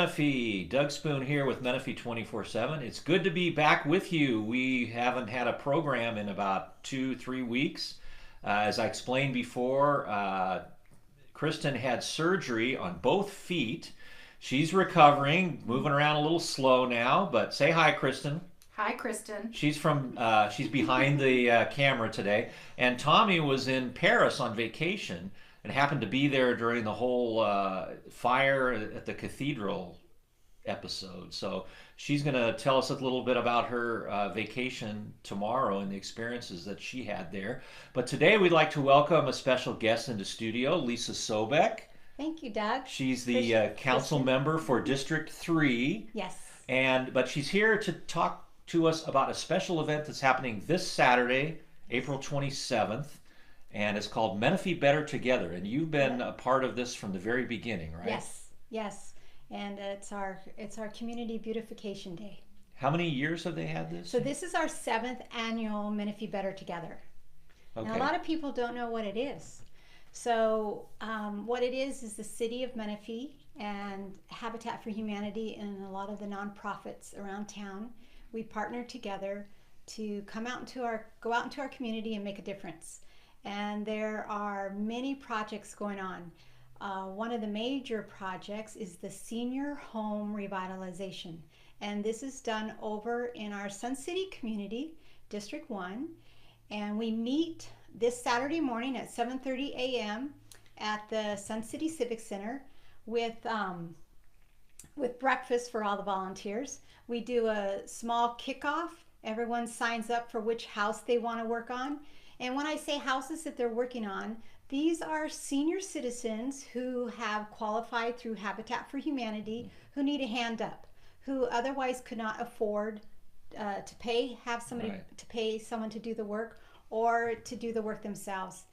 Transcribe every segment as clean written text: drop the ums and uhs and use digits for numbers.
Menifee. Doug Spoon here with Menifee 24/7. It's good to be back with you. We haven't had a program in about 2, 3 weeks. As I explained before, Kristen had surgery on both feet. She's recovering, moving around a little slow now, but say hi, Kristen. Hi, Kristen. She's behind the camera today, and Tommy was in Paris on vacation and happened to be there during the whole fire at the cathedral episode. So she's going to tell us a little bit about her vacation tomorrow and the experiences that she had there. But today we'd like to welcome a special guest into studio, Lisa Sobek. Thank you, Doug. She's the council member for District 3. Yes. But she's here to talk to us about a special event that's happening this Saturday, April 27th, and it's called Menifee Better Together. And you've been a part of this from the very beginning, right? Yes, yes. And it's our Community Beautification Day. How many years have they had this? So this is our 7th annual Menifee Better Together. Okay. Now, a lot of people don't know what it is. So what it is the city of Menifee and Habitat for Humanity and a lot of the nonprofits around town. We partner together to go out into our community and make a difference. And there are many projects going on. One of the major projects is the senior home revitalization. And this is done over in our Sun City community, District 1. And we meet this Saturday morning at 7:30 a.m. at the Sun City Civic Center with breakfast for all the volunteers. We do a small kickoff. Everyone signs up for which house they want to work on. And when I say houses that they're working on, these are senior citizens who have qualified through Habitat for Humanity, who need a hand up, who otherwise could not afford to pay someone to do the work or to do the work themselves.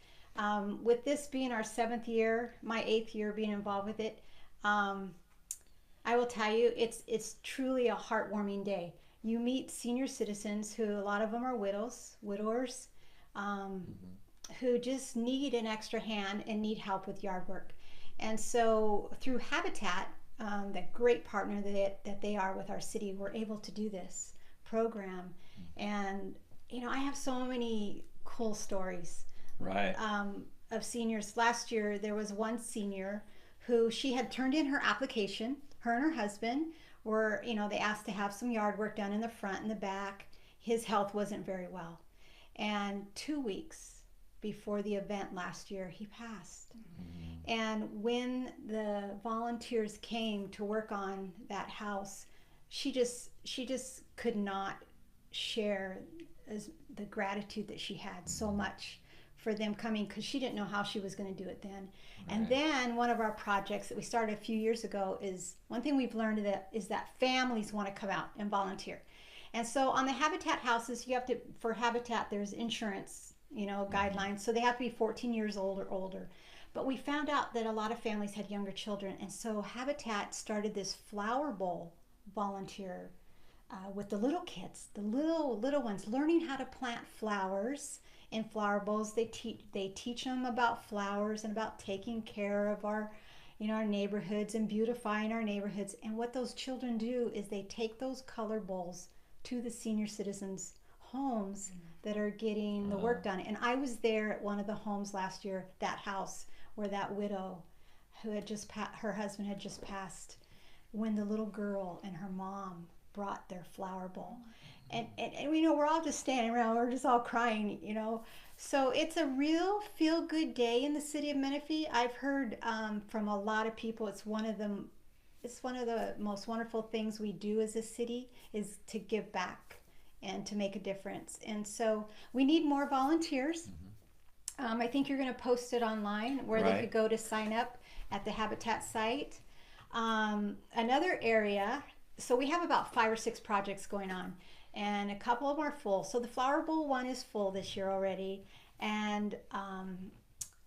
With this being our 7th year, my 8th year being involved with it, I will tell you, it's truly a heartwarming day. You meet senior citizens who, a lot of them are widowers, who just need an extra hand and need help with yard work. And so through Habitat, that great partner that they are with our city, we're able to do this program. And, I have so many cool stories. Right. Of seniors. Last year, there was one senior who she had turned in her application. Her and her husband were, they asked to have some yard work done in the front and the back. His health wasn't very well. And 2 weeks before the event last year, he passed. Mm-hmm. And when the volunteers came to work on that house, she just could not share the gratitude that she had so much for them coming, because she didn't know how she was going to do it then. Right. And then one of our projects that we started a few years ago is, one thing we've learned is that families want to come out and volunteer. And so on the Habitat houses, for Habitat, there's insurance, guidelines. So they have to be 14 years old or older. But we found out that a lot of families had younger children. And so Habitat started this flower bowl volunteer with the little kids, the little ones, learning how to plant flowers in flower bowls. They teach them about flowers and about taking care of our neighborhoods and beautifying our neighborhoods. And what those children do is they take those color bowls to the senior citizens' homes that are getting the work done. And I was there at one of the homes last year, that house where that widow who had her husband had just passed, when the little girl and her mom brought their flower bowl. And we're all just standing around, we're just all crying, So it's a real feel-good day in the city of Menifee. I've heard from a lot of people, it's one of the most wonderful things we do as a city is to give back and to make a difference. And so we need more volunteers. Mm-hmm. I think you're going to post it online where they could go to sign up at the Habitat site. Another area, so we have about 5 or 6 projects going on, and a couple of them are full. So the Flower Bowl one is full this year already, and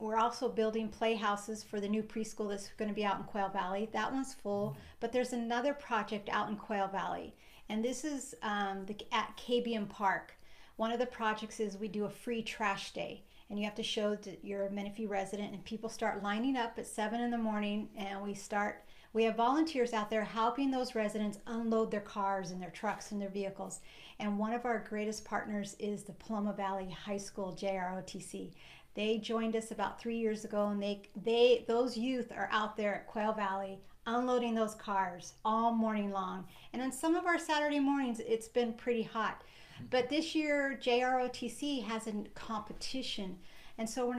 we're also building playhouses for the new preschool that's going to be out in Quail Valley. That one's full, but there's another project out in Quail Valley, and this is at Cabian Park. One of the projects is we do a free trash day, and you have to show that you're a Menifee resident, and people start lining up at 7 in the morning, and we start We have volunteers out there helping those residents unload their cars and their trucks and their vehicles. And one of our greatest partners is the Paloma Valley High School JROTC. They joined us about 3 years ago, and they those youth are out there at Quail Valley unloading those cars all morning long. And on some of our Saturday mornings, it's been pretty hot. But this year, JROTC has a competition, and so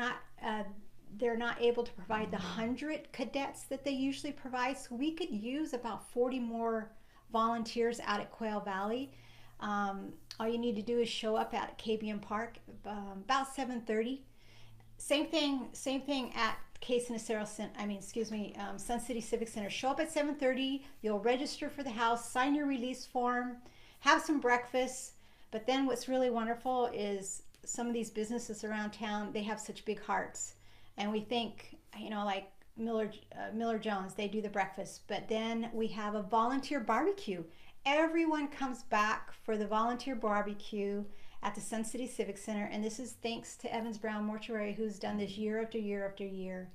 they're not able to provide the 100 cadets that they usually provide. So we could use about 40 more volunteers out at Quail Valley. All you need to do is show up at KBM Park about 7:30. Same thing at Sun City Civic Center. Show up at 7:30. You'll register for the house, sign your release form, have some breakfast. But then what's really wonderful is some of these businesses around town, they have such big hearts. And we think, like Miller Jones, they do the breakfast. But then we have a volunteer barbecue. Everyone comes back for the volunteer barbecue at the Sun City Civic Center. And this is thanks to Evans Brown Mortuary, who's done this year after year after year.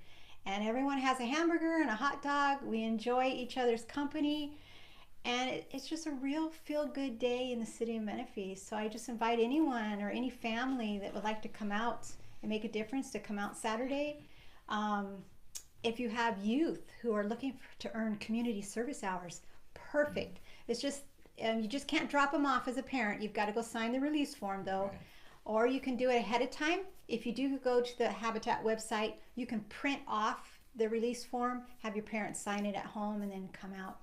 And everyone has a hamburger and a hot dog. We enjoy each other's company. And it's just a real feel-good day in the city of Menifee. So I just invite anyone or any family that would like to come out and make a difference to come out Saturday. If you have youth who are looking to earn community service hours, perfect. It's just, you just can't drop them off as a parent. You've got to go sign the release form though. Okay. Or you can do it ahead of time. If you do go to the Habitat website, you can print off the release form, have your parents sign it at home, and then come out.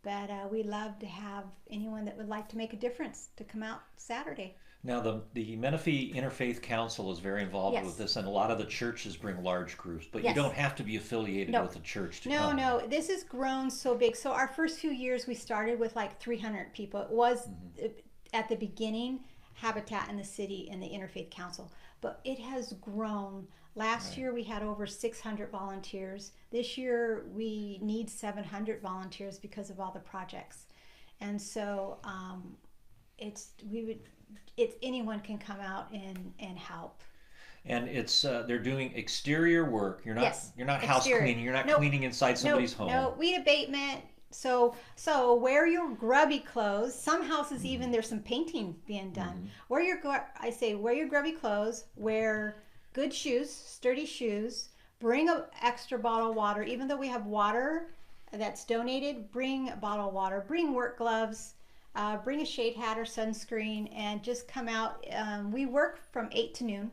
But we love to have anyone that would like to make a difference to come out Saturday. Now, the Menifee Interfaith Council is very involved with this, and a lot of the churches bring large groups, but you don't have to be affiliated with a church to come. No, this has grown so big. So our first few years, we started with like 300 people. It was, at the beginning, Habitat in the city and the Interfaith Council, but it has grown. Last year we had over 600 volunteers. This year we need 700 volunteers because of all the projects, and so anyone can come out and help. And it's they're doing exterior work. You're not house cleaning. You're not cleaning inside somebody's home. No, weed abatement. So wear your grubby clothes. Some houses even there's some painting being done. Wear your grubby clothes. Wear good shoes, sturdy shoes. Bring an extra bottle of water. Even though we have water that's donated, bring a bottle of water. Bring work gloves. Bring a shade hat or sunscreen, and just come out. We work from 8 to noon,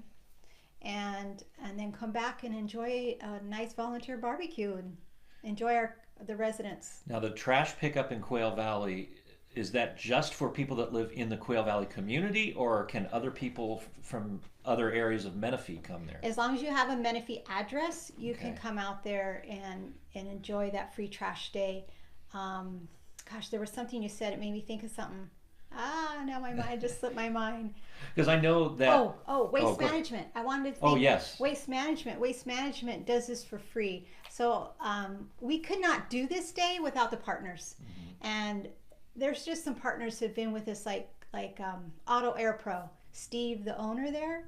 and then come back and enjoy a nice volunteer barbecue and enjoy the residents. Now, the trash pickup in Quail Valley, is that just for people that live in the Quail Valley community, or can other people from other areas of Menifee come there? As long as you have a Menifee address, you can come out there and enjoy that free trash day. Gosh, there was something you said. It made me think of something. Now my mind just slipped my mind. Because I know that... waste management. I wanted to think. Oh, yes. Waste management. Waste management does this for free. So we could not do this day without the partners. And there's just some partners who have been with us, like Auto Air Pro. Steve, the owner there,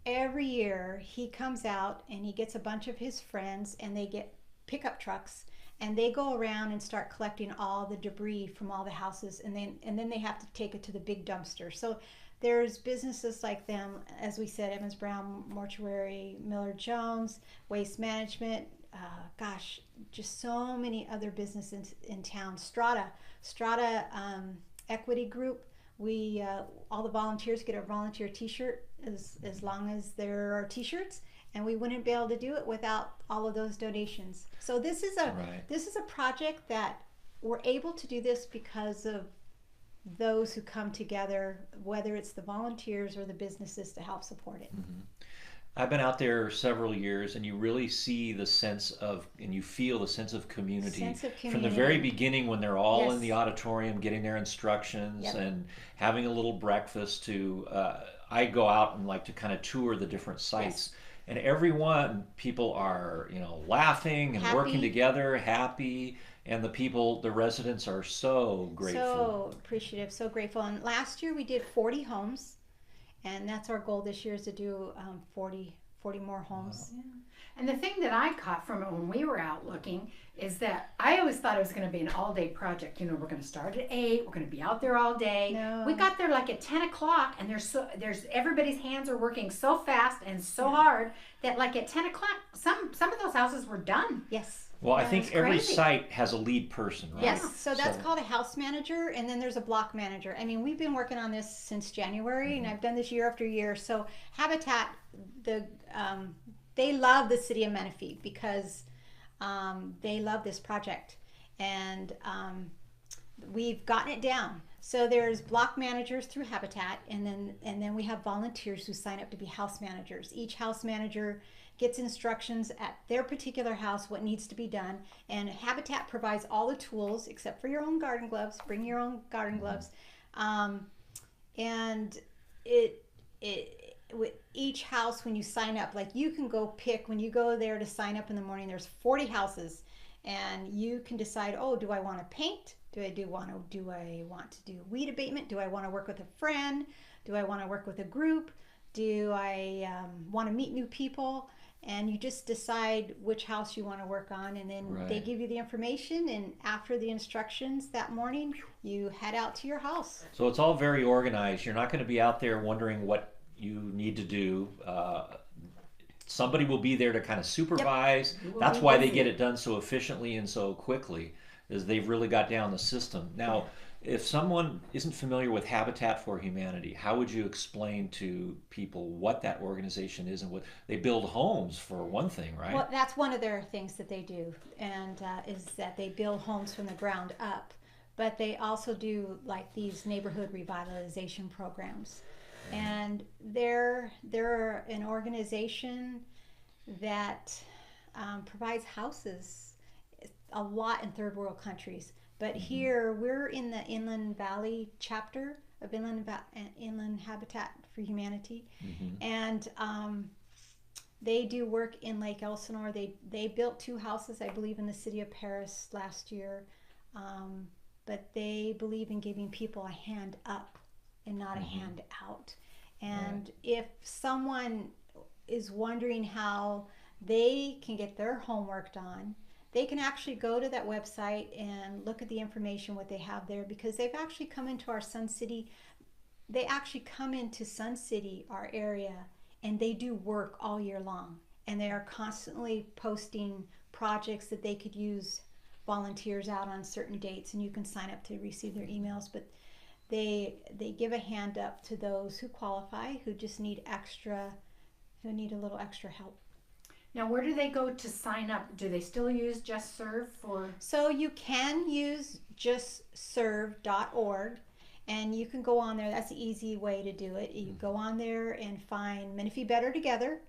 every year he comes out and he gets a bunch of his friends, and they get pickup trucks, and they go around and start collecting all the debris from all the houses, and then they have to take it to the big dumpster. So there's businesses like them, as we said, Evans Brown Mortuary, Miller Jones, Waste Management, just so many other businesses in town. Strata Equity Group. We all the volunteers get a volunteer T-shirt as long as there are T-shirts, and we wouldn't be able to do it without all of those donations. So this is a project that we're able to do this because of those who come together, whether it's the volunteers or the businesses to help support it. I've been out there several years, and you really see the sense of, and you feel the sense of community, from the very beginning when they're all in the auditorium getting their instructions and having a little breakfast. I go out and like to kind of tour the different sites, and people are laughing and working together, happy, and the residents are so grateful, so appreciative, so grateful. And last year we did 40 homes. And that's our goal this year, is to do 40 40 more homes. Yeah. And the thing that I caught from it when we were out looking is that I always thought it was going to be an all-day project. You know, we're going to start at 8. We're going to be out there all day. No. We got there like at 10 o'clock, and there's everybody's hands are working so fast and so hard that like at 10 o'clock, some of those houses were done. Yes. Well, I Yeah, think it's every crazy. site has a lead person, right? Yes, so that's called a house manager, and then there's a block manager. I mean, we've been working on this since January, and I've done this year after year. So Habitat, they love the city of Menifee because they love this project, and we've gotten it down. So there's block managers through Habitat, and then we have volunteers who sign up to be house managers. Each house manager gets instructions at their particular house what needs to be done, and Habitat provides all the tools except for your own garden gloves. Bring your own garden gloves, and with each house when you sign up, like you can go pick when you go there to sign up in the morning. There's 40 houses, and you can decide. Oh, do I want to paint? Do I want to do weed abatement? Do I want to work with a friend? Do I want to work with a group? Do I want to meet new people? And you just decide which house you want to work on, and then they give you the information, and after the instructions that morning, you head out to your house. So it's all very organized. You're not going to be out there wondering what you need to do. Somebody will be there to kind of supervise. Yep. That's why they get it done so efficiently and so quickly, is they've really got down the system. Now, if someone isn't familiar with Habitat for Humanity, how would you explain to people what that organization is and what they build homes for one thing, right? Well, that's one of their things that they do, and is that they build homes from the ground up. But they also do like these neighborhood revitalization programs, and they're an organization that provides houses a lot in third world countries. But here we're in the Inland Valley chapter of Inland Habitat for Humanity, and they do work in Lake Elsinore. They built 2 houses, I believe, in the city of Paris last year, but they believe in giving people a hand up and not a hand out. And if someone is wondering how they can get their homework done, they can actually go to that website and look at the information, what they have there, because they've actually come into our Sun City. They actually come into Sun City, our area, and they do work all year long. And they are constantly posting projects that they could use volunteers out on certain dates, and you can sign up to receive their emails. But they give a hand up to those who qualify, who just need a little extra help. Now, where do they go to sign up? Do they still use Just Serve for? So you can use justserve.org, and you can go on there. That's the easy way to do it. You go on there and find Menifee Better Together,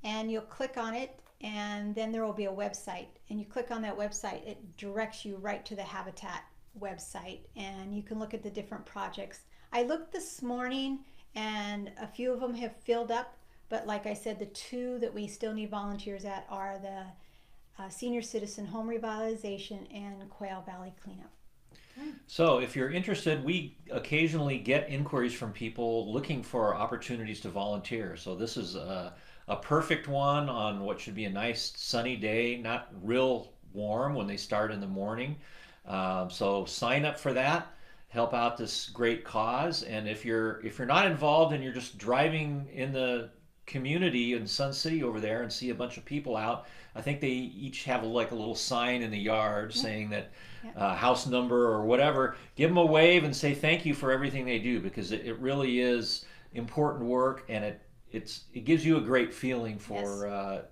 and you'll click on it, and then there will be a website. And you click on that website, it directs you right to the Habitat website, and you can look at the different projects. I looked this morning, and a few of them have filled up. But like I said, the 2 that we still need volunteers at are the Senior Citizen Home Revitalization and Quail Valley Cleanup. So if you're interested, we occasionally get inquiries from people looking for opportunities to volunteer. So this is a perfect one on what should be a nice sunny day, not real warm when they start in the morning. So sign up for that. Help out this great cause. And if you're not involved and you're just driving in the community in Sun City over there and see a bunch of people out, I think they each have like a little sign in the yard saying that house number or whatever. Give them a wave and say thank you for everything they do, because it really is important work, and it gives you a great feeling for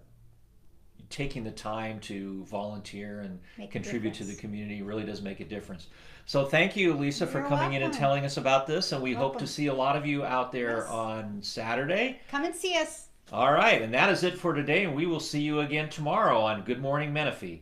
taking the time to volunteer and contribute to the community. It really does make a difference. So thank you, Lisa, for coming in and telling us about this, and we hope to see a lot of you out there on Saturday. Come and see us. All right, and that is it for today, and we will see you again tomorrow on Good Morning Menifee.